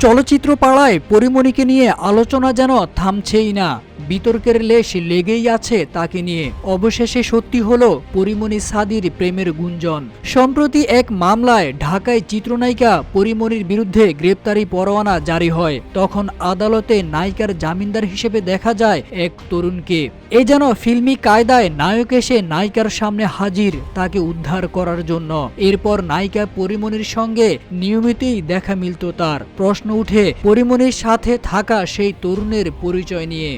চলচ্চিত্র পাড়ায় পরীমনিকে নিয়ে আলোচনা যেন থামছেই না। বিতর্কের লেশ লেগেই আছে তাকে নিয়ে। অবশেষে সত্যি হলো পরীমনি সাদির প্রেমের গুঞ্জন। সম্প্রতি এক মামলায় ঢাকায় চিত্রনায়িকা পরীমনির বিরুদ্ধে গ্রেপ্তারি পরোয়ানা জারি হয়। তখন আদালতে নায়িকার জামিনদার হিসেবে দেখা যায় এক তরুণকে। এ যেন ফিল্মি কায়দায় নায়ক এসে নায়িকার সামনে হাজির তাকে উদ্ধার করার জন্য। এরপর নায়িকা পরীমনির সঙ্গে নিয়মিতই দেখা মিলত তার। প্রশ্ন উঠে পরীমনির সাথে থাকা সেই তরুণের পরিচয় নিয়ে।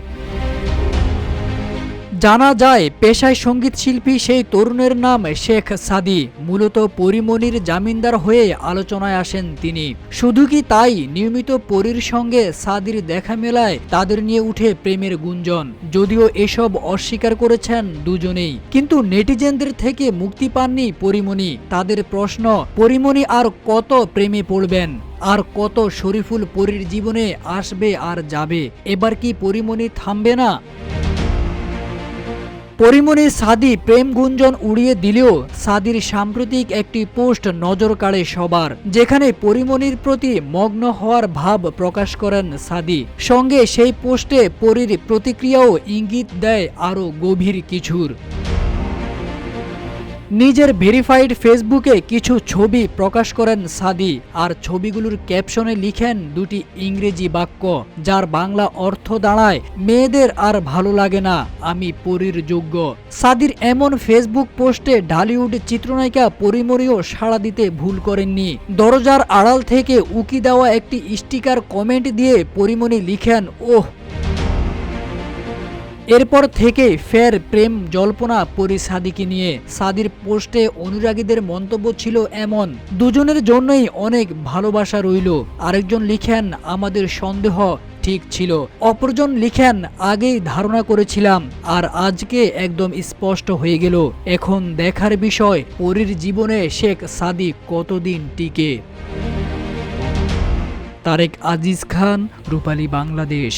জানা যায় পেশায় সঙ্গীত শিল্পী সেই তরুণের নাম শেখ সাদি। মূলত পরীমনির জামিনদার হয়ে আলোচনায় আসেন তিনি। শুধু কি তাই, নিয়মিত পরীর সঙ্গে সাদির দেখা মেলায় তাদের নিয়ে উঠে প্রেমের গুঞ্জন। যদিও এসব অস্বীকার করেছেন দুজনেই, কিন্তু নেটিজেনদের থেকে মুক্তি পাননি পরীমনি। তাদের প্রশ্ন, পরীমনি আর কত প্রেমে পড়বেন? আর কত শরীফুল পরীর জীবনে আসবে আর যাবে? এবার কি পরীমনি থামবে না? পরীমনি সাদি প্রেম গুঞ্জন উড়িয়ে দিলেও সাদির সাম্প্রতিক একটি পোস্ট নজর কাড়ে সবার, যেখানে পরীমনির প্রতি মগ্ন হওয়ার ভাব প্রকাশ করেন সাদি। সঙ্গে সেই পোস্টে পরীর প্রতিক্রিয়াও ইঙ্গিত দেয় আরও গভীর কিছুর। নিজের ভেরিফাইড ফেসবুকে কিছু ছবি প্রকাশ করেন সাদি, আর ছবিগুলোর ক্যাপশনে লিখেন দুটি ইংরেজি বাক্য, যার বাংলা অর্থ দাঁড়ায়, মেয়েদের আর ভালো লাগে না, আমি পরীর যোগ্য। সাদির এমন ফেসবুক পোস্টে ঢালিউড চিত্রনায়িকা পরীমনিও সাড়া দিতে ভুল করেননি। দরজার আড়াল থেকে উকি দেওয়া একটি স্টিকার কমেন্ট দিয়ে পরীমনি লিখেন, ওহ। এরপর থেকে ফের প্রেম জল্পনা পরী সাদিকে নিয়ে। সাদির পোস্টে অনুরাগীদের মন্তব্য ছিল এমন, দুজনের জন্যই অনেক ভালোবাসা রইল। আরেকজন লিখেন, আমাদের সন্দেহ ঠিক ছিল। অপরজন লিখেন, আগেই ধারণা করেছিলাম, আর আজকে একদম স্পষ্ট হয়ে গেল। এখন দেখার বিষয় পরীর জীবনে শেখ সাদি কতদিন টিকে। তারেক আজিজ খান, রূপালী বাংলাদেশ।